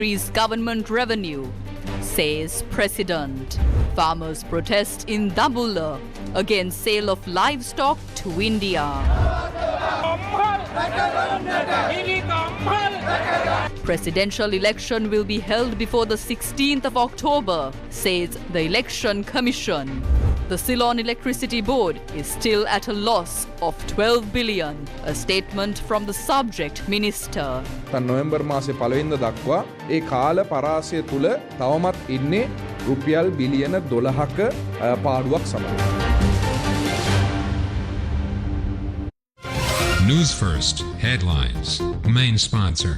increase government revenue, says President. Farmers protest in Dambulla against sale of livestock to India. Presidential election will be held before the 16th of October, says the Election Commission. The Sono Electricity Board is still at a loss of 12 billion, a statement from the subject minister. November මාසේ පළවෙනිදා දක්වා ඒ කාල පරාසය තුල තවමත් ඉන්නේ රුපියල් බිලියන 12ක පාඩුවක් සමග. Newsfirst headlines. Main sponsor.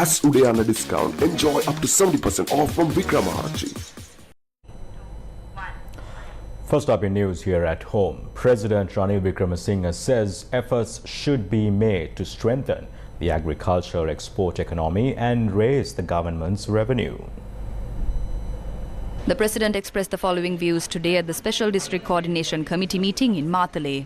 As Udayana discount, enjoy up to 70% off from Vikramahachi. First up in news here at home, President Ranil Wickremesinghe says efforts should be made to strengthen the agricultural export economy and raise the government's revenue. The President expressed the following views today at the Special District Coordination Committee meeting in Matale.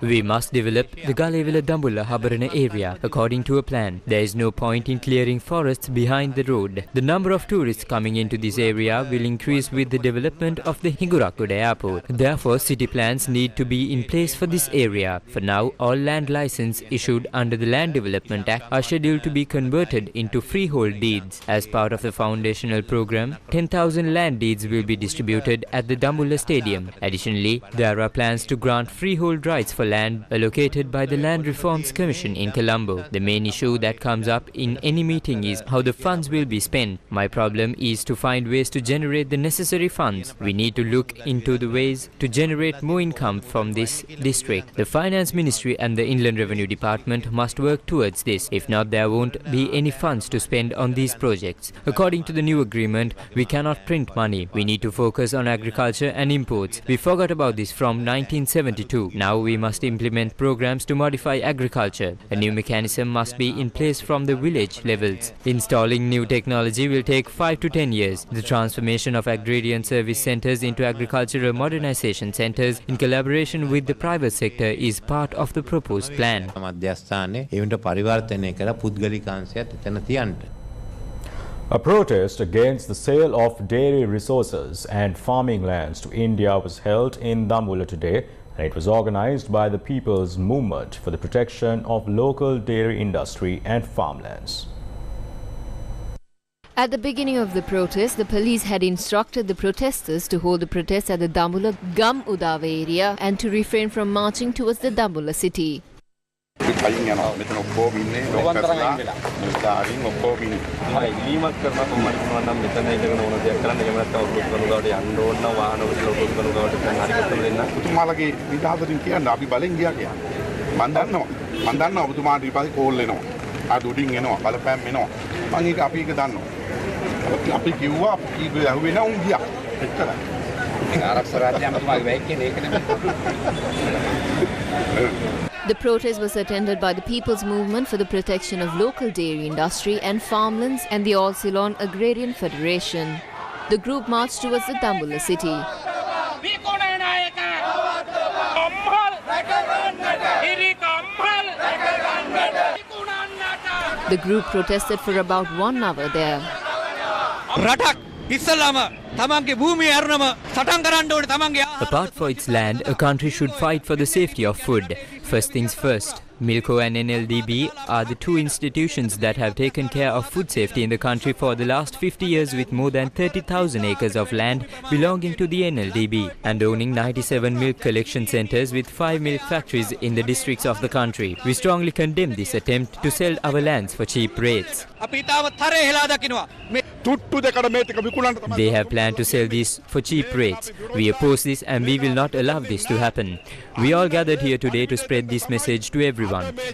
We must develop the Galewala-Dambulla Habarana area according to a plan. There is no point in clearing forests behind the road. The number of tourists coming into this area will increase with the development of the Hingurakuda airport. Therefore, city plans need to be in place for this area. For now, all land licenses issued under the Land Development Act are scheduled to be converted into freehold deeds. As part of the foundational program, 10,000 land deeds will be distributed at the Dambulla Stadium. Additionally, there are plans to grant freehold rights for land allocated by the Land Reforms Commission in Colombo. The main issue that comes up in any meeting is how the funds will be spent. My problem is to find ways to generate the necessary funds. We need to look into the ways to generate more income from this district. The Finance Ministry and the Inland Revenue Department must work towards this. If not, there won't be any funds to spend on these projects. According to the new agreement, we cannot print money. We need to focus on agriculture and imports. We forgot about this from 1972. Now we must implement programs to modify agriculture. A new mechanism must be in place from the village levels. Installing new technology will take 5 to 10 years. The transformation of agrarian service centers into agricultural modernization centers in collaboration with the private sector is part of the proposed plan. A protest against the sale of dairy resources and farming lands to India was held in Dambulla today, and it was organized by the People's Movement for the Protection of Local Dairy Industry and Farmlands. At the beginning of the protest, the police had instructed the protesters to hold the protest at the Dambulla Gum Udava area and to refrain from marching towards the Dambulla city. The protest was attended by the People's Movement for the Protection of Local Dairy Industry and Farmlands and the All Ceylon Agrarian Federation. The group marched towards the Dambulla city. The group protested for about 1 hour there. Apart from its land, a country should fight for the safety of food. First things first. Milko and NLDB are the two institutions that have taken care of food safety in the country for the last 50 years, with more than 30,000 acres of land belonging to the NLDB and owning 97 milk collection centers with 5 milk factories in the districts of the country. We strongly condemn this attempt to sell our lands for cheap rates. They have planned to sell these for cheap rates. We oppose this and we will not allow this to happen. We all gathered here today to spread this message to everyone.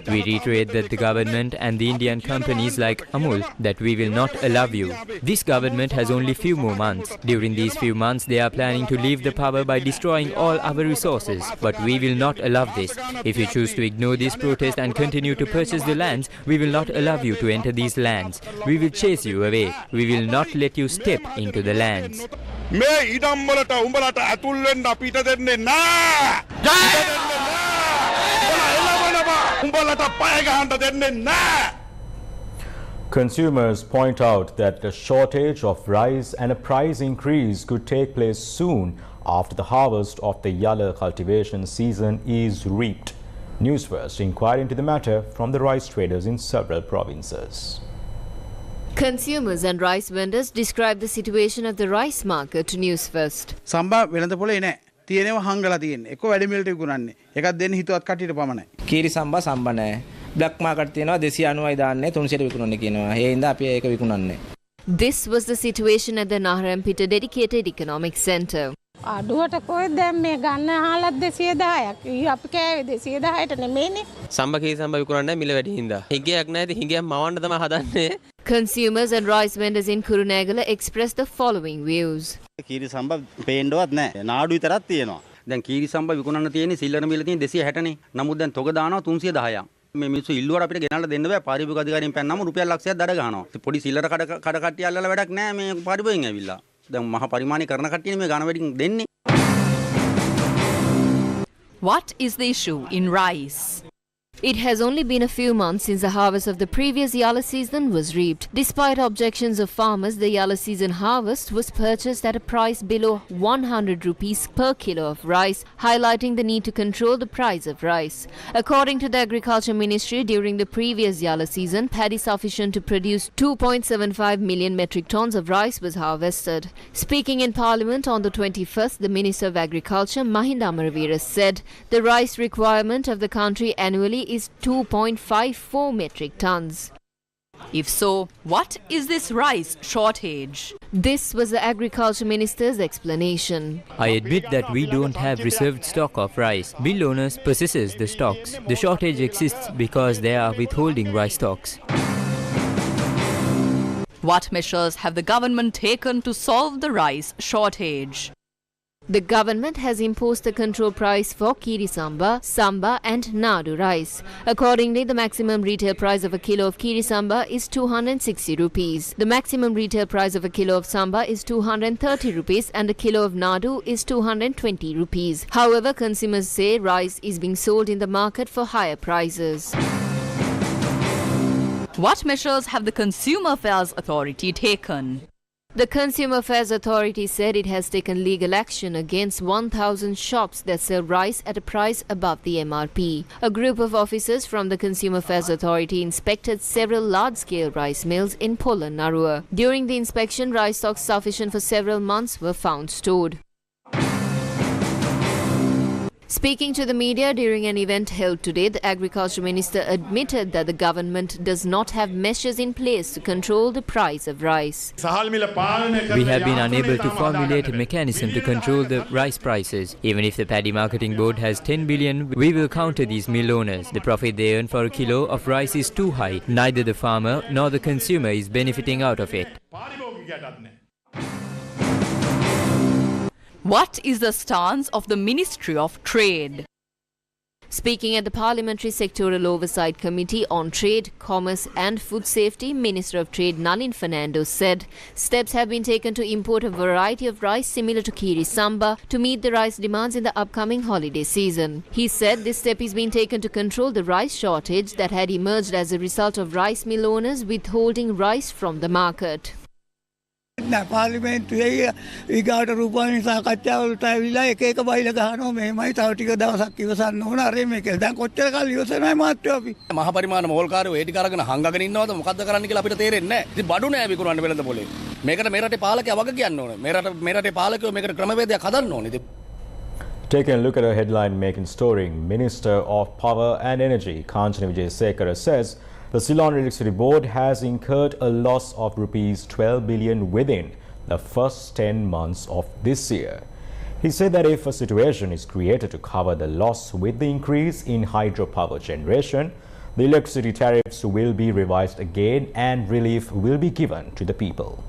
We reiterate that the government and the Indian companies like Amul that we will not allow you. This government has only few more months. During these few months they are planning to leave the power by destroying all our resources. But we will not allow this. If you choose to ignore this protest and continue to purchase the lands, we will not allow you to enter these lands. We will chase you away. We will not let you step into the lands. Consumers point out that a shortage of rice and a price increase could take place soon after the harvest of the yalla cultivation season is reaped. Newsfirst inquired into the matter from the rice traders in several provinces. Consumers and rice vendors describe the situation of the rice market to Newsfirst. සම්බා වෙළඳ පොලේ නෑ. තියෙනවා හංගලා තියෙන්නේ. එක වැඩි මිලට විකුණන්නේ. එකක් දෙන්න හිතුවත් කටියට පමණයි. කීරි සම්බා නෑ. බ්ලැක් මාකට් තියෙනවා 290යි දාන්නේ 300ට විකුණන්නේ කියනවා. ඒ හින්දා අපි ඒක විකුණන්නේ. This was the situation at the Naharampita Dedicated Economic Centre. අඩුවට කොහෙද දැන් මේ ගන්න ආලත් 210ක්. අපි කෑවේ 210ට නෙමෙයිනේ. සම්බා කී සම්බා විකුණන්නේ මිල වැඩි හින්දා. හිගයක් නැති හිගයක් මවන්න තමයි හදන්නේ. Consumers and rice vendors in Kurunegala expressed the following views. කීරි සම්බා පේන්නවත් නැහැ. නාඩු විතරක් තියෙනවා. දැන් කීරි සම්බා විකුණන්න තියෙන්නේ සිල්ලර මිල තියෙන 260නේ. නමුත් දැන් තොග දානවා 310ක්. මේ මිනිස්සු ඉල්ලුවට අපිට ගෙනල්ලා දෙන්න බෑ. පාරිභෝගික අධිකාරියෙන් පැන්නම රුපියල් ලක්ෂයක් දඩ ගන්නවා. පොඩි සිල්ලර කඩ කට්ටිය අල්ලලා වැඩක් නැහැ මේ පාරිභෝගිකෙන් ඇවිල්ලා. දැන් මහා පරිමාණය කරන කට්ටියනේ මේ ගණ වැඩින් දෙන්නේ. What is the issue in rice? It has only been a few months since the harvest of the previous yalla season was reaped. Despite objections of farmers, the yalla season harvest was purchased at a price below 100 rupees per kilo of rice, highlighting the need to control the price of rice. According to the Agriculture Ministry, during the previous yalla season, paddy sufficient to produce 2.75 million metric tons of rice was harvested. Speaking in Parliament on the 21st, the Minister of Agriculture, Mahinda Amaraveera, said the rice requirement of the country annually is 2.54 metric tons. If so, what is this rice shortage? This was the Agriculture Minister's explanation. I admit that we don't have reserved stock of rice. Mill owners possesses the stocks. The shortage exists because they are withholding rice stocks. What measures have the government taken to solve the rice shortage? The government has imposed the control price for Kiri Samba and Nadu rice. Accordingly, the maximum retail price of a kilo of Kiri Samba is 260 rupees. The maximum retail price of a kilo of Samba is 230 rupees and a kilo of Nadu is 220 rupees. However, consumers say rice is being sold in the market for higher prices. What measures have the Consumer Affairs Authority taken? The Consumer Affairs Authority said it has taken legal action against 1,000 shops that sell rice at a price above the MRP. A group of officers from the Consumer Affairs Authority inspected several large-scale rice mills in Polonnaruwa. During the inspection, rice stocks sufficient for several months were found stored. Speaking to the media during an event held today, the Agriculture Minister admitted that the government does not have measures in place to control the price of rice. We have been unable to formulate a mechanism to control the rice prices. Even if the Paddy Marketing Board has 10 billion, we will counter these mill owners. The profit they earn for a kilo of rice is too high. Neither the farmer nor the consumer is benefiting out of it. What is the stance of the Ministry of Trade? Speaking at the Parliamentary Sectoral Oversight Committee on Trade, Commerce and Food Safety, Minister of Trade Nalin Fernando said steps have been taken to import a variety of rice similar to Kiri Samba to meet the rice demands in the upcoming holiday season. He said this step is being taken to control the rice shortage that had emerged as a result of rice mill owners withholding rice from the market. පාර්ලිමේන්තුවේ ඊගාට රූපවාහිනී සාකච්ඡාවලට ඇවිල්ලා එක එක බයිලා ගහනවා මෙහෙමයි තව ටික දවසක් ඉවසන්න ඕන අර මේක දැන් කොච්චර කාලෙ ඉවසනවයි මාත්‍යෝ අපි මහා පරිමාණ මෝල්කාරයෝ ඒ ටික අරගෙන හංගගෙන ඉන්නවද මොකද්ද කරන්න කියලා අපිට තේරෙන්නේ නැහැ. ඉතින් බඩු නෑ විකුණන්න වෙලඳ පොලේ. මේකට මේ රටේ පාලකයා වග කියන්න ඕනේ. මේ රටේ පාලකයෝ මේකට ක්‍රමවේදයක් හදන්න ඕනේ. ඉතින් Taking a look at a headline making story, Minister of Power and Energy Kanchana Wijesekara says the Sono Electricity Board has incurred a loss of rupees 12 billion within the first 10 months of this year. He said that if a situation is created to cover the loss with the increase in hydropower generation, the electricity tariffs will be revised again and relief will be given to the people.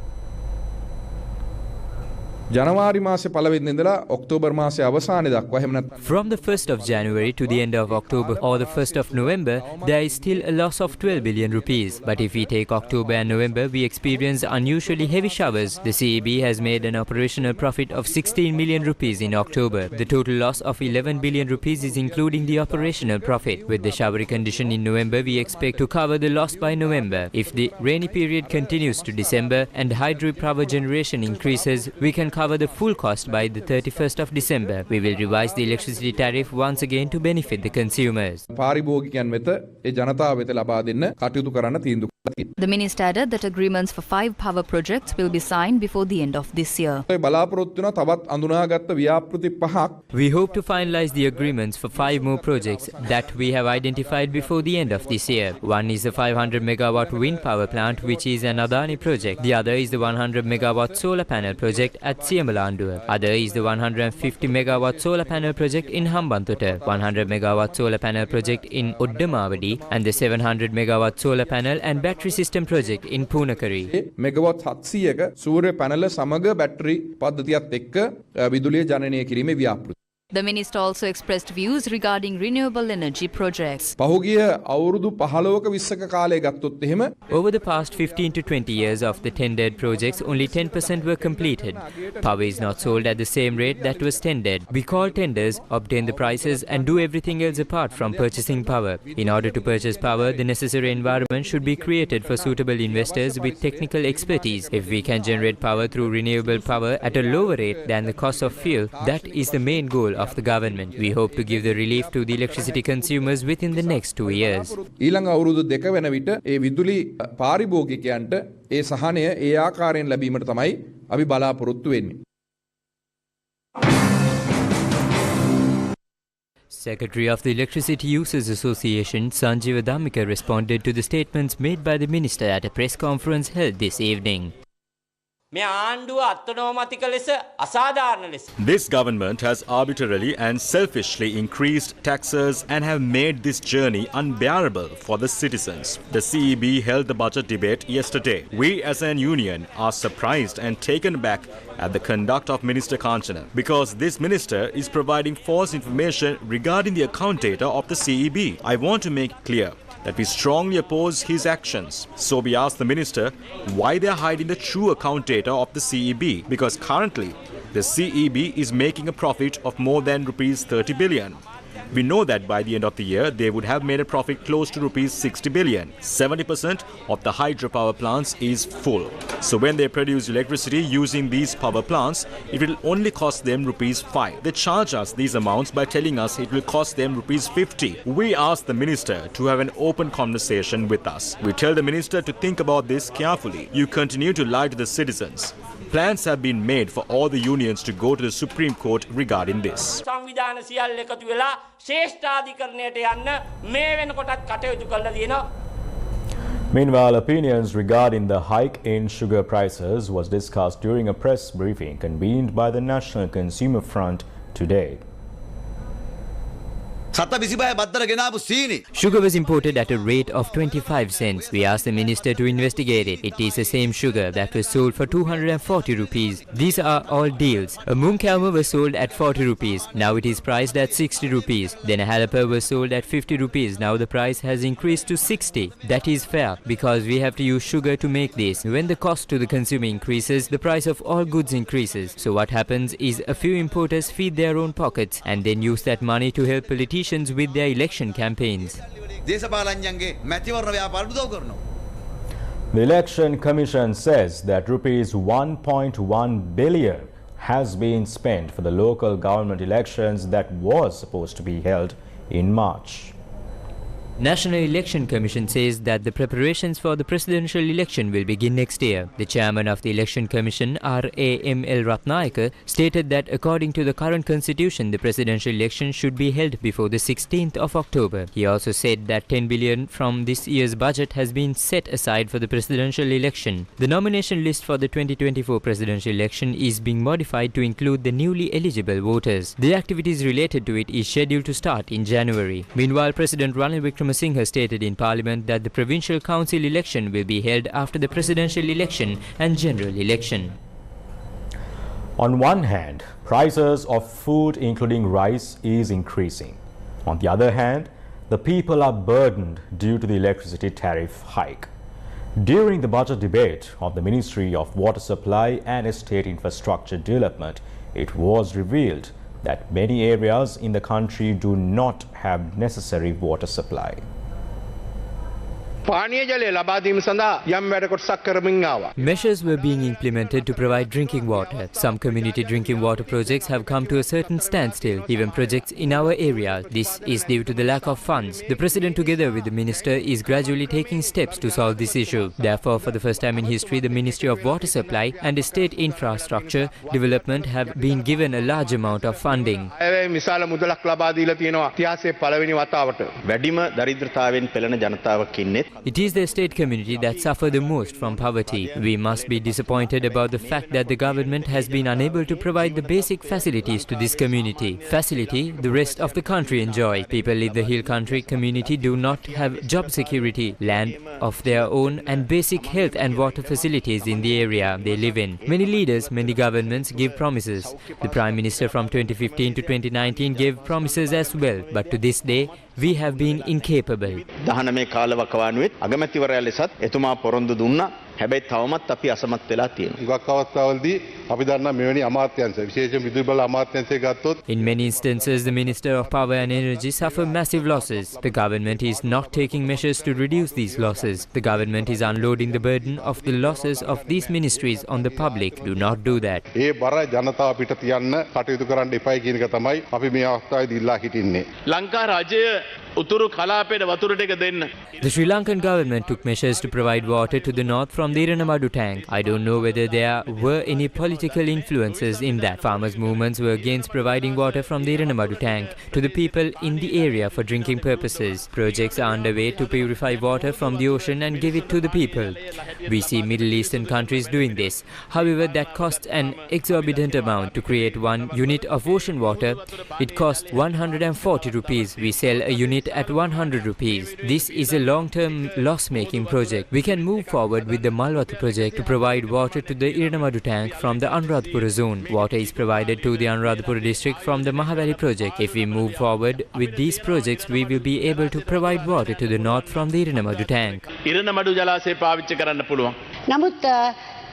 ජනවාරි මාසේ පළවෙනිදා ඉඳලා October මාසේ අවසානයේ දක්වා එහෙම නැත්නම් From the 1st of January to the end of October or the 1st of November, there is still a loss of 12 billion rupees. But if we take October and November, we experience unusually heavy showers. The CEB has made an operational profit of 16 million rupees in October. The total loss of 11 billion rupees is including the operational profit. With the showery condition in November, we expect to cover the loss by November. If the rainy period continues to December and hydropower generation increases, we can cover the full cost by the 31st of December. We will revise the electricity tariff once again to benefit the consumers. පාරිභෝගිකයන් වෙත ඒ ජනතාව වෙත ලබා දෙන්න කටයුතු කරන්න තීන්දුව The minister added that agreements for 5 power projects will be signed before the end of this year. බලාපොරොත්තු වෙනවා තවත් අඳුනාගත්ත ව්‍යාපෘති 5ක්. We hope to finalize the agreements for 5 more projects that we have identified before the end of this year. One is the 500 megawatt wind power plant, which is an Adani project. The other is the 100 megawatt solar panel project at Siamalanduwa. Other is the 150 megawatt solar panel project in Hambantota, 100 megawatt solar panel project in Uddamavadi, and the 700 megawatt solar panel and battery system project in Punakari. Megawatt 700ක සූර්ය පැනල සමග battery පද්ධතියත් එක්ක විදුලිය ජනනය කිරීමේ ව්‍යාපෘති. The minister also expressed views regarding renewable energy projects. පහුගිය අවුරුදු 15ක 20ක කාලය ගත්තොත් එහෙම Over the past 15 to 20 years of the tendered projects, only 10% were completed. Power is not sold at the same rate that was tendered. We call tenders, obtain the prices and do everything else apart from purchasing power. In order to purchase power, the necessary environment should be created for suitable investors with technical expertise. If we can generate power through renewable power at a lower rate than the cost of fuel, that is the main goal of the government. We hope to give the relief to the electricity consumers within the next 2 years. ඊළඟ අවුරුදු 2 වෙන විට ඒ විදුලි පාරිභෝගිකයන්ට ඒ සහනය ඒ ආකාරයෙන් ලැබීමට තමයි අපි බලාපොරොත්තු වෙන්නේ. Secretary of the Electricity Users Association, Sanjeeva Dhammika, responded to the statements made by the minister at a press conference held this evening. This government has arbitrarily and selfishly increased taxes and have made this journey unbearable for the citizens. The CEB held the budget debate yesterday. We as an union are surprised and taken back at the conduct of Minister Kanchana because this minister is providing false information regarding the account data of the CEB. I want to make clear that we strongly oppose his actions. So we ask the minister why they are hiding the true account data of the CEB, because currently the CEB is making a profit of more than rupees 30 billion. We know that by the end of the year, they would have made a profit close to rupees 60 billion. 70% of the hydropower plants is full. So when they produce electricity using these power plants, it will only cost them rupees 5. They charge us these amounts by telling us it will cost them rupees 50. We ask the minister to have an open conversation with us. We tell the minister to think about this carefully. You continue to lie to the citizens. Plans have been made for all the unions to go to the Supreme Court regarding this. Meanwhile, opinions regarding the hike in sugar prices was discussed during a press briefing convened by the National Consumer Front today. Sugar was imported at a rate of 25 cents. We asked the minister to investigate it. It is the same sugar that was sold for 240 rupees. These are all deals. A mung kalma was sold at 40 rupees. Now it is priced at 60 rupees. Then a jalapa was sold at 50 rupees. Now the price has increased to 60. That is fair because we have to use sugar to make this. When the cost to the consumer increases, the price of all goods increases. So what happens is a few importers feed their own pockets and then use that money to help politicians with their election campaigns. The Election Commission says that rupees 1.1 billion has been spent for the local government elections that was supposed to be held in March. National Election Commission says that the preparations for the presidential election will begin next year. The chairman of the Election Commission, RAML Ratnayaka, stated that according to the current constitution, the presidential election should be held before the 16th of October. He also said that 10 billion from this year's budget has been set aside for the presidential election. The nomination list for the 2024 presidential election is being modified to include the newly eligible voters. The activities related to it is scheduled to start in January. Meanwhile, President Ranil Wickremesinghe stated in Parliament that the provincial council election will be held after the presidential election and general election. On one hand, prices of food including rice is increasing. On the other hand, the people are burdened due to the electricity tariff hike. During the budget debate of the Ministry of Water Supply and Estate Infrastructure Development, it was revealed that many areas in the country do not have necessary water supply. Measures were being implemented to provide drinking water. Some community drinking water projects have come to a certain standstill, even projects in our area. This is due to the lack of funds. The President, together with the Minister, is gradually taking steps to solve this issue. Therefore, for the first time in history, the Ministry of Water Supply and Estate Infrastructure Development have been given a large amount of funding. It is the estate community that suffer the most from poverty. We must be disappointed about the fact that the government has been unable to provide the basic facilities to this community. Facility the rest of the country enjoy. People in the hill country community do not have job security, land of their own and basic health and water facilities in the area they live in. Many leaders, many governments give promises. The Prime Minister from 2015 to 2019 gave promises as well, but to this day, we have been incapable. හැබැයි තවමත් අපි අසමත් වෙලා තියෙනවා. ගොඩක් අවස්ථාවලදී අපි දන්නා මෙවැනි අමාත්‍යාංශ විශේෂයෙන් විදුලි බල අමාත්‍යාංශය ගත්තොත් In many instances, the Minister of Power and Energy suffer massive losses. The government is not taking measures to reduce these losses. The government is unloading the burden of the losses of these ministries on the public. Do not do that. ඒ බර ජනතාව පිට තියන්න කටයුතු කරන්න එපයි කියන එක තමයි අපි මේ අවස්ථාවේදී ඉල්ලා හිටින්නේ. ලංකා රජය උතුරු කලාපයට වතුර ටික දෙන්න. The Sri Lankan government took measures to provide water to the north from the Iranamadu tank. I don't know whether there were any political influences in that. Farmers' movements were against providing water from the Iranamadu tank to the people in the area for drinking purposes. Projects are underway to purify water from the ocean and give it to the people. We see Middle Eastern countries doing this. However, that costs an exorbitant amount to create 1 unit of ocean water. It costs 140 rupees. We sell a unit at 100 rupees. This is a long-term loss-making project. We can move forward with the Malwatu project to provide water to the Iranamadu tank from the Anuradhapura zone. Water is provided to the Anuradhapura district from the Mahavali project. If we move forward with these projects, we will be able to provide water to the north from the Iranamadu tank. ඉරණමඩු ජලාශය පාවිච්චි කරන්න පුළුවන්. නමුත්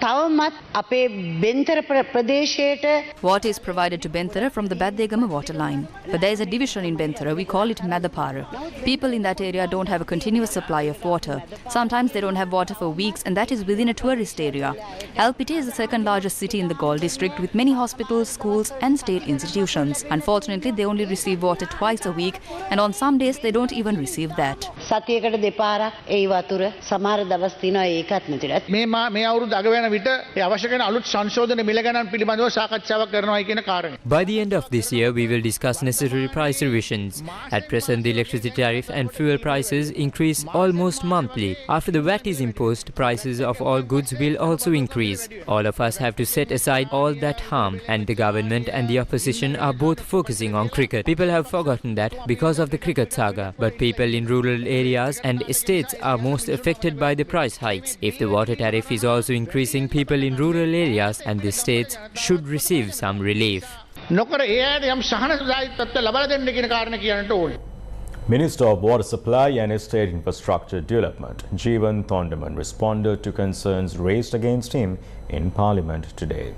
තවමත් අපේ බෙන්තර ප්‍රදේශයට Water is provided to Benthara from the Baddegama water line. But there is a division in Benthara, we call it Madapara. People in that area don't have a continuous supply of water. Sometimes they don't have water for weeks, and that is within a tourist area. Alpiti is the second largest city in the Galle district with many hospitals, schools and state institutions. Unfortunately, they only receive water twice a week, and on some days they don't even receive that. සතියකට දෙපාරක් ඒ වතුර සමහර දවස් තියෙනවා ඒකත් නැතිලත් මේ අවුරුදු අග වෙන විට ඒ අවශ්‍ය කරන අලුත් සංශෝධන මිල ගණන් පිළිබඳව සාකච්ඡාවක් කරනවායි කියන කාරණය. By the end of this year, we will discuss necessary price revisions. At present, the electricity tariff and fuel prices increase almost monthly. After the VAT is imposed, prices of all goods will also increase. All of us have to set aside all that harm, and the government and the opposition are both focusing on cricket. People have forgotten that because of the cricket saga, but people in rural areas and estates are most affected by the price hikes. If the water tariff is also increasing, people in rural areas and the states should receive some relief. නොකර ඒ අයට යම් සහනදායීත්වය ලබා දෙන්න කියන කාරණේ කියන්නට ඕනේ. Minister of Water Supply and Estate Infrastructure Development, Jeevan Thondaman, responded to concerns raised against him in Parliament today.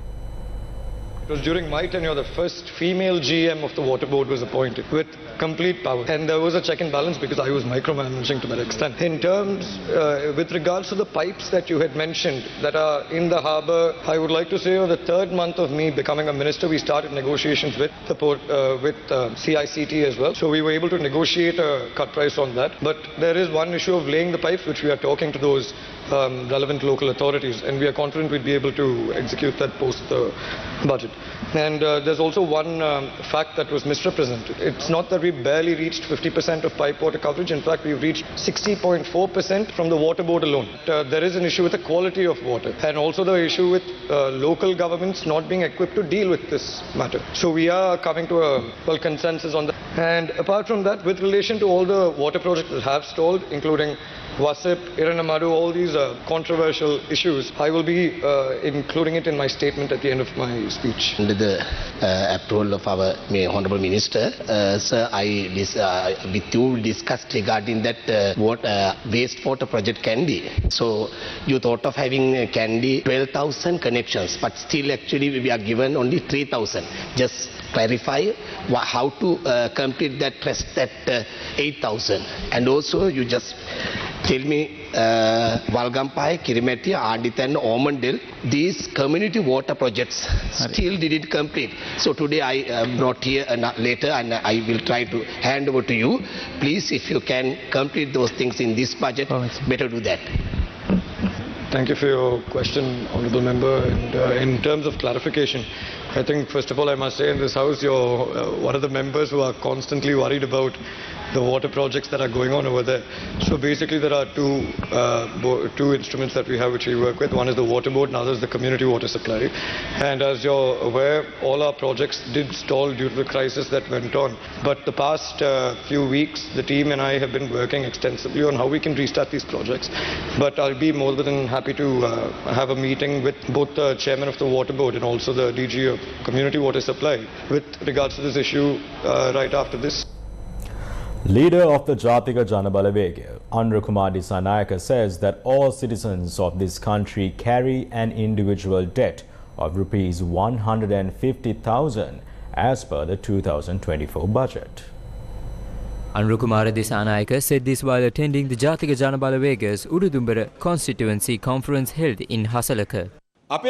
It was during my tenure the first female GM of the Water Board was appointed with complete power, and there was a check and balance because I was micromanaging to that extent. In terms, with regards to the pipes that you had mentioned that are in the harbour, I would like to say the third month of me becoming a minister, we started negotiations with the port, with CICT as well. So we were able to negotiate a cut price on that. But there is one issue of laying the pipes, which we are talking to those relevant local authorities, and we are confident we'd be able to execute that post the budget. And there's also one fact that was misrepresented. It's not that we barely reached 50% of pipe water coverage. In fact, we've reached 60.4% from the water board alone. There is an issue with the quality of water, and also the issue with local governments not being equipped to deal with this matter. So we are coming to a consensus on that. And apart from that, with relation to all the water projects that have stalled, including Wasip, Iranamadu, all these controversial issues. I will be including it in my statement at the end of my speech. Under the approval of our Honourable Minister, sir, with you discussed regarding that wastewater project Candy. So you thought of having Candy 12,000 connections, but still actually we are given only 3,000. Just clarify how to complete that rest at 8,000. And also you just tell me Walgampai, Kirimetia, Adit and Omandil, these community water projects still didn't complete. So today I brought here later and I will try to hand over to you. Please, if you can complete those things in this budget, better do that. Thank you for your question, Honourable Member. And in terms of clarification, I think first of all I must say in this House you're one of the members who are constantly worried about the water projects that are going on over there. So basically there are two instruments that we have which we work with. One is the water board, another is the community water supply. And as you're aware, all our projects did stall due to the crisis that went on. But the past few weeks, the team and I have been working extensively on how we can restart these projects. But I'll be more than happy to have a meeting with both the chairman of the water board and also the DG of community water supply with regards to this issue right after this. Leader of the Jatika Janabalawega, Artra Magazine, says that all citizens of this country carry an individual debt of rupees 150,000 as per the 2024 budget. Artra Magazine said this while attending the Jatika Janabalawega's Ududumbara constituency conference held in Hasalaka. What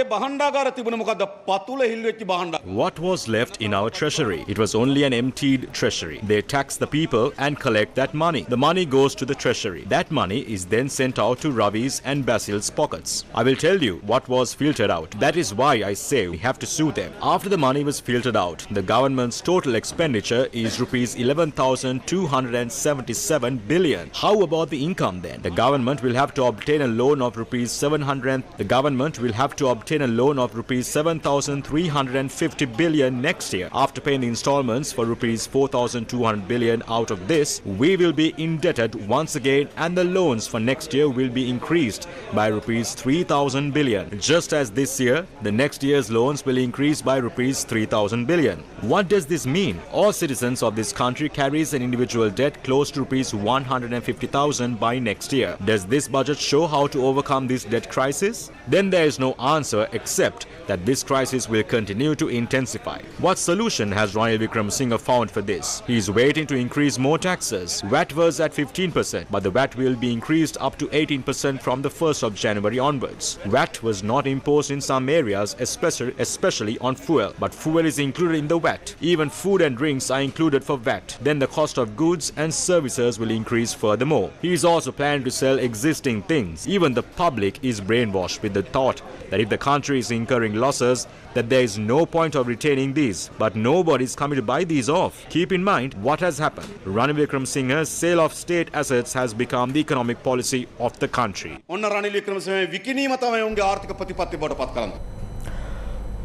was left in our treasury? It was only an emptied treasury. They tax the people and collect that money. The money goes to the treasury. That money is then sent out to Ravi's and Basil's pockets. I will tell you what was filtered out. That is why I say we have to sue them. After the money was filtered out, the government's total expenditure is rupees 11,277 billion. How about the income then? The government will have to obtain a loan of rupees 7,350 billion next year. After paying the installments for rupees 4,200 billion out of this, we will be indebted once again, and the loans for next year will be increased by rupees 3,000 billion. Just as this year, the next year's loans will increase by rupees 3,000 billion. What does this mean? All citizens of this country carries an individual debt close to rupees 150,000 by next year. Does this budget show how to overcome this debt crisis? Then there is no answer except that this crisis will continue to intensify. What solution has Ranil Wickremesinghe found for this? He is waiting to increase more taxes. VAT was at 15%, but the VAT will be increased up to 18% from the 1st of January onwards. VAT was not imposed in some areas, especially on fuel, but fuel is included in the VAT. Even food and drinks are included for VAT. Then the cost of goods and services will increase furthermore. He is also planning to sell existing things. Even the public is brainwashed with the thought that if the country is incurring losses, that there is no point of retaining these. But nobody is coming to buy these off. Keep in mind what has happened. Ranil Wickremesinghe's sale of state assets has become the economic policy of the country.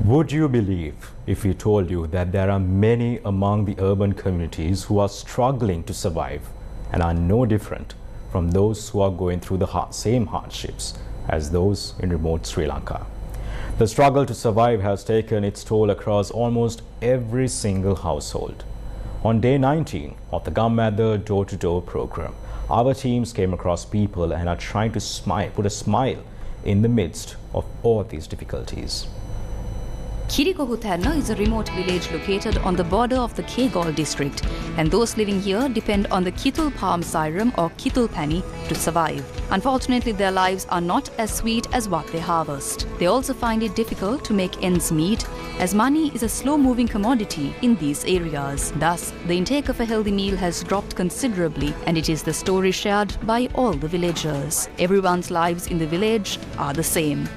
Would you believe if we told you that there are many among the urban communities who are struggling to survive and are no different from those who are going through the same hardships as those in remote Sri Lanka? The struggle to survive has taken its toll across almost every single household. On day 19 of the Gumma Door Too program, our teams came across people and are trying to put a smile in the midst of all these difficulties. Kirikohutanna is a remote village located on the border of the Kegol district, and those living here depend on the Kitul palm syrum or Kitul pani to survive. Unfortunately, their lives are not as sweet as what they harvest. They also find it difficult to make ends meet, as money is a slow-moving commodity in these areas. Thus, the intake of a healthy meal has dropped considerably, and it is the story shared by all the villagers. Everyone's lives in the village are the same.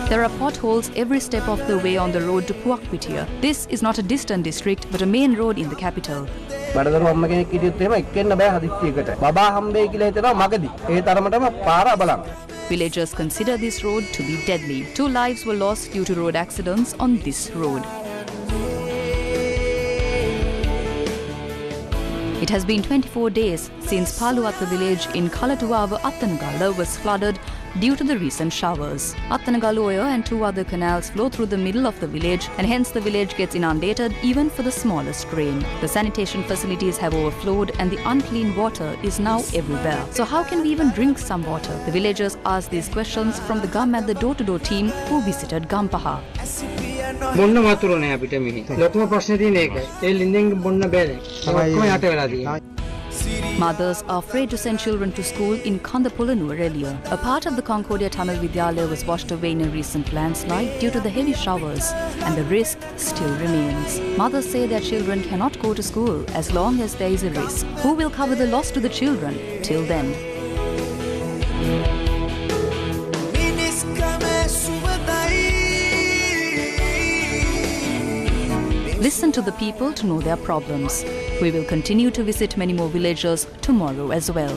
There are potholes every step of the way on the road to Puakpitia. This is not a distant district, but a main road in the capital. Villagers consider this road to be deadly. 2 lives were lost due to road accidents on this road. It has been 24 days since Paluatta village in Kalatuava Attanagala was flooded due to the recent showers. Attanagaloya and 2 other canals flow through the middle of the village, and hence the village gets inundated even for the smallest rain. The sanitation facilities have overflowed and the unclean water is now everywhere. So how can we even drink some water? The villagers asked these questions from the Gumma Door Too team who visited Gampaha. බොන්න වතුර නෑ අපිට මෙහි. ලොකුම ප්‍රශ්නේ තියෙන්නේ ඒකයි. ඒ ලින්දෙන් බොන්න බෑ දැන්. ඔක්කොම යට වෙලා තියෙනවා. Mothers are afraid to send children to school in Kandapulanur earlier. A part of the Concordia Tamil Vidyalaya was washed away in a recent landslide due to the heavy showers, and the risk still remains. Mothers say their children cannot go to school as long as there is a risk. Who will cover the loss to the children till then? Listen to the people to know their problems. We will continue to visit many more villages tomorrow as well.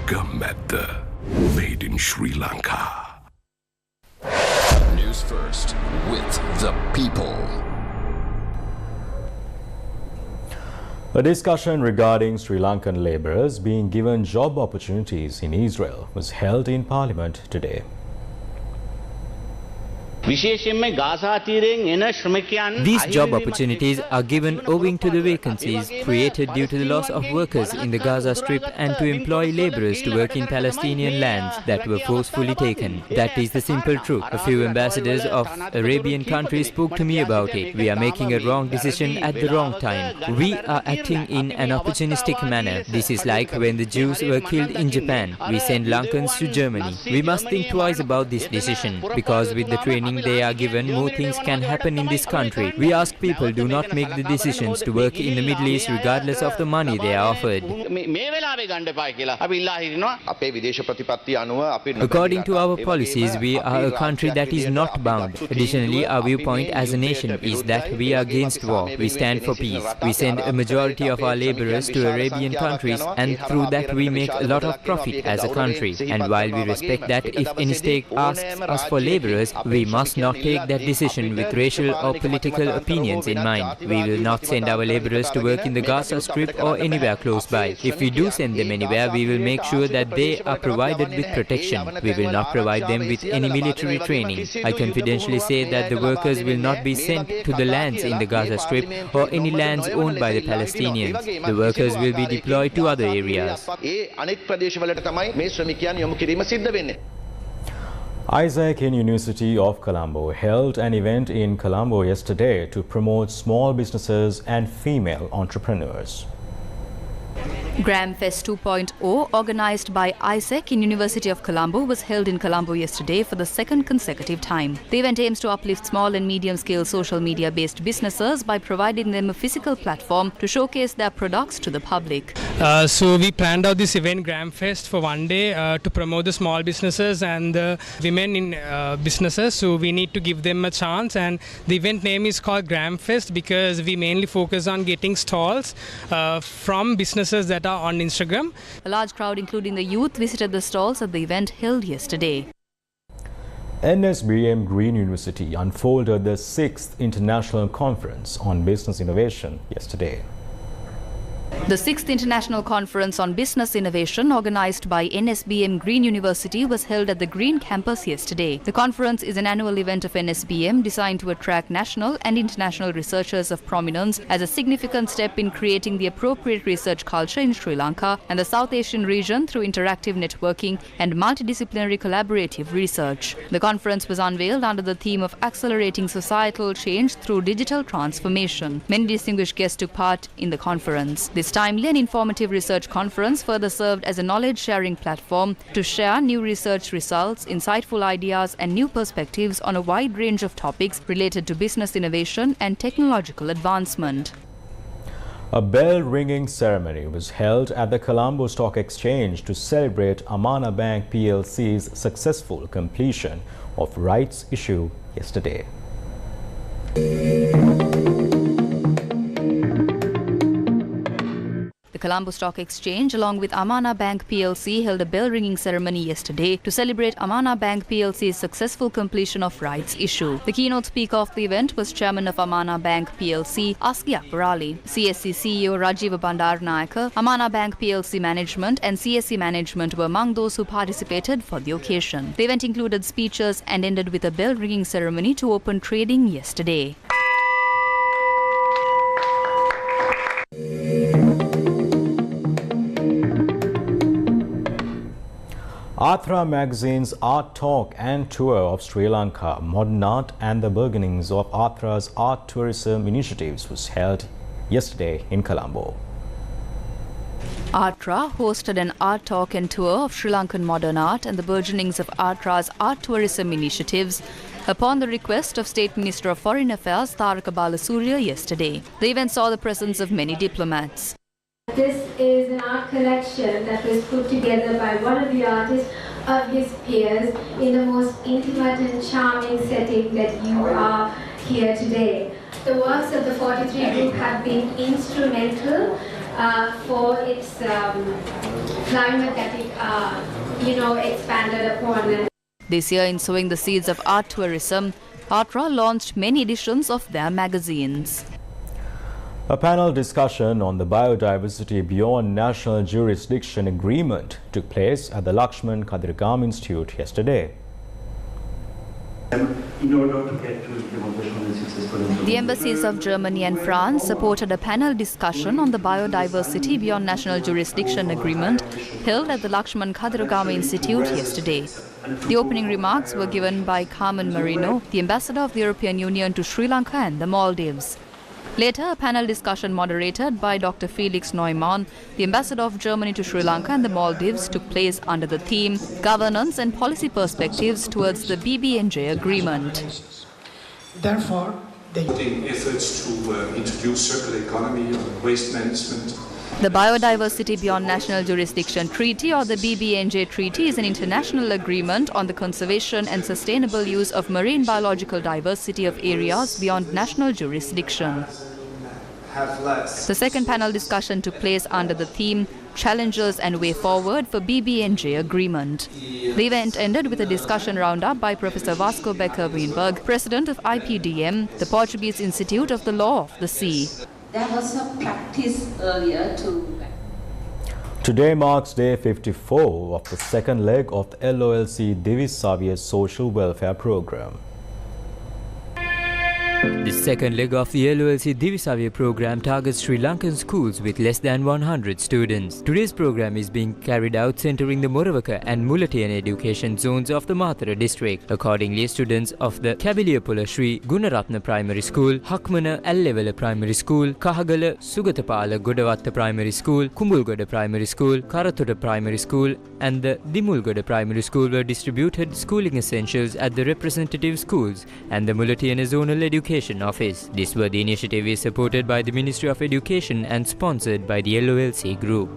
Gumma Door, made in Sri Lanka. Newsfirst, with the people. A discussion regarding Sri Lankan labourers being given job opportunities in Israel was held in Parliament today. These job opportunities are given owing to the vacancies created due to the loss of workers in the Gaza Strip and to employ labourers to work in Palestinian lands that were forcefully taken. That is the simple truth. A few ambassadors of Arabian countries spoke to me about it. We are making a wrong decision at the wrong time. We are acting in an opportunistic manner. This is like when the Jews were killed in Japan. We send Lankans to Germany. We must think twice about this decision, because with the training they are given, more things can happen in this country. We ask people, do not make the decisions to work in the Middle East regardless of the money they are offered. According to our policies, we are a country that is not bound. Additionally, our viewpoint as a nation is that we are against war. We stand for peace. We send a majority of our labourers to Arabian countries, and through that we make a lot of profit as a country. And while we respect that, if any state asks us for labourers, we must not take that decision with racial or political opinions in mind. We will not send our labourers to work in the Gaza Strip or anywhere close by. If we do send them anywhere, we will make sure that they are provided with protection. We will not provide them with any military training. I confidentially say that the workers will not be sent to the lands in the Gaza Strip or any lands owned by the Palestinians. The workers will be deployed to other areas. Isaac University of Colombo held an event in Colombo yesterday to promote small businesses and female entrepreneurs. Gramfest 2.0, organised by Isaac in University of Colombo, was held in Colombo yesterday for the second consecutive time. The event aims to uplift small and medium-scale social media-based businesses by providing them a physical platform to showcase their products to the public. So we planned out this event, Gramfest, for one day to promote the small businesses and the women in businesses. So we need to give them a chance, and the event name is called Gramfest because we mainly focus on getting stalls from businesses that are on Instagram. A large crowd, including the youth, visited the stalls at the event held yesterday. NSBM Green University unfolded the 6th International Conference on Business Innovation yesterday. The 6th International Conference on Business Innovation, organised by NSBM Green University, was held at the Green Campus yesterday. The conference is an annual event of NSBM designed to attract national and international researchers of prominence as a significant step in creating the appropriate research culture in Sri Lanka and the South Asian region through interactive networking and multidisciplinary collaborative research. The conference was unveiled under the theme of accelerating societal change through digital transformation. Many distinguished guests took part in the conference. This timely and informative research conference further served as a knowledge-sharing platform to share new research results, insightful ideas and new perspectives on a wide range of topics related to business innovation and technological advancement. A bell-ringing ceremony was held at the Colombo Stock Exchange to celebrate Amana Bank PLC's successful completion of rights issue yesterday. The Colombo Stock Exchange, along with Amana Bank PLC, held a bell-ringing ceremony yesterday to celebrate Amana Bank PLC's successful completion of rights issue. The keynote speaker of the event was Chairman of Amana Bank PLC, Askia Parali. CSC CEO Rajiv Bandarnayaka, Amana Bank PLC management and CSC management were among those who participated for the occasion. The event included speeches and ended with a bell-ringing ceremony to open trading yesterday. Artra Magazine's Art Talk and Tour of Sri Lanka, Modern Art and the Beginnings of Artra's Art Tourism Initiatives was held yesterday in Colombo. Artra hosted an art talk and tour of Sri Lankan modern art and the burgeonings of Artra's art tourism initiatives upon the request of State Minister of Foreign Affairs Taraka Balasurya yesterday. The event saw the presence of many diplomats. This is an art collection that was put together by one of the artists of his peers in the most intimate and charming setting that you are here today. The works of the 43 group have been instrumental for its climate that it expanded upon. This year, in sowing the seeds of art tourism, Artra launched many editions of their magazines. A panel discussion on the Biodiversity Beyond National Jurisdiction Agreement took place at the Lakshman Kadirgam Institute yesterday. In order to get to implementation and successful implementation. The embassies of Germany and France supported a panel discussion on the Biodiversity Beyond National Jurisdiction Agreement held at the Lakshman Kadirgam Institute yesterday. The opening remarks were given by Carmen Marino, the ambassador of the European Union to Sri Lanka and the Maldives. Later, a panel discussion moderated by Dr. Felix Neumann, the ambassador of Germany to Sri Lanka and the Maldives, took place under the theme Governance and Policy Perspectives Towards the BBNJ Agreement. Therefore, the efforts to introduce circular economy or waste management. The Biodiversity Beyond National Jurisdiction Treaty, or the BBNJ Treaty, is an international agreement on the conservation and sustainable use of marine biological diversity of areas beyond national jurisdiction. The second panel discussion took place under the theme Challenges and Way Forward for BBNJ Agreement. The event ended with a discussion roundup by Professor Vasco Becker-Wienberg, President of IPDM, the Portuguese Institute of the Law of the Sea. There was a practice earlier to... Today marks day 54 of the second leg of the LOLC Divisavia's social welfare program. The second leg of the LOLC Divisavia program targets Sri Lankan schools with less than 100 students. Today's program is being carried out centering the Moravaka and Mulatian education zones of the Mathura district. Accordingly, students of the Kabiliyapola Sri Gunaratna Primary School, Hakmana Allewala Primary School, Kahagala Sugatapala Godavatta Primary School, Kumbulgoda Primary School, Karatuda Primary School and the Dimulgoda Primary School were distributed schooling essentials at the representative schools and the Mulatian Zonal Education Office. This worthy initiative is supported by the Ministry of Education and sponsored by the LOLC Group.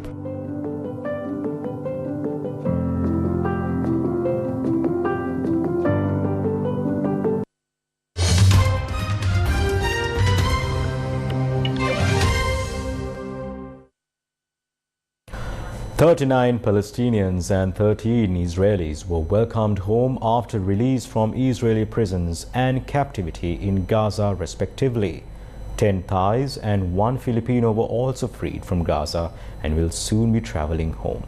"39 Palestinians and 13 Israelis were welcomed home after release from Israeli prisons and captivity in Gaza respectively. 10 Thais and 1 Filipino were also freed from Gaza and will soon be traveling home.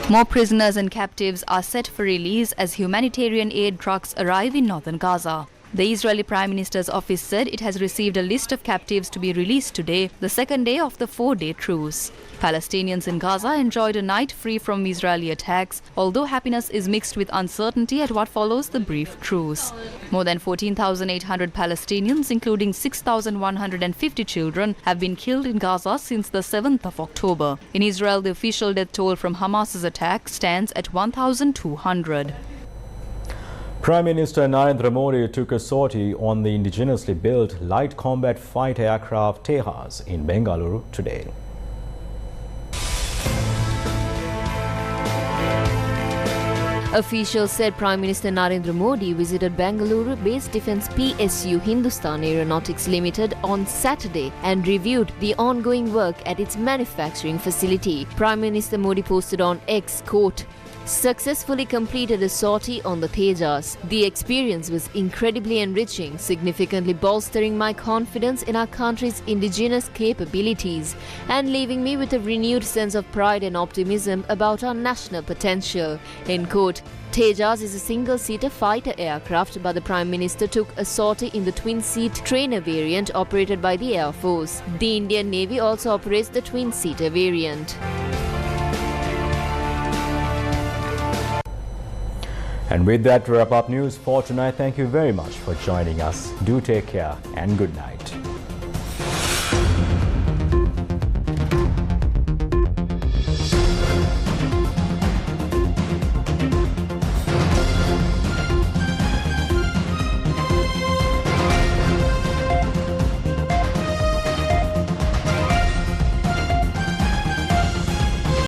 More prisoners and captives are set for release as humanitarian aid trucks arrive in northern Gaza. The Israeli Prime Minister's office said it has received a list of captives to be released today, the second day of the 4-day truce. Palestinians in Gaza enjoyed a night free from Israeli attacks, although happiness is mixed with uncertainty at what follows the brief truce. More than 14,800 Palestinians, including 6,150 children, have been killed in Gaza since the 7th of October. In Israel, the official death toll from Hamas's attack stands at 1,200. Prime Minister Narendra Modi took a sortie on the indigenously built light combat fighter aircraft Tejas in Bengaluru today. Officials said Prime Minister Narendra Modi visited Bengaluru-based defence PSU Hindustan Aeronautics Limited on Saturday and reviewed the ongoing work at its manufacturing facility. Prime Minister Modi posted on X, quote, "Successfully completed a sortie on the Tejas. The experience was incredibly enriching, significantly bolstering my confidence in our country's indigenous capabilities and leaving me with a renewed sense of pride and optimism about our national potential." End quote. Tejas is a single-seater fighter aircraft, but the Prime Minister took a sortie in the twin-seat trainer variant operated by the Air Force. The Indian Navy also operates the twin-seater variant. And with that, we wrap up news for tonight. Thank you very much for joining us. Do take care and good night.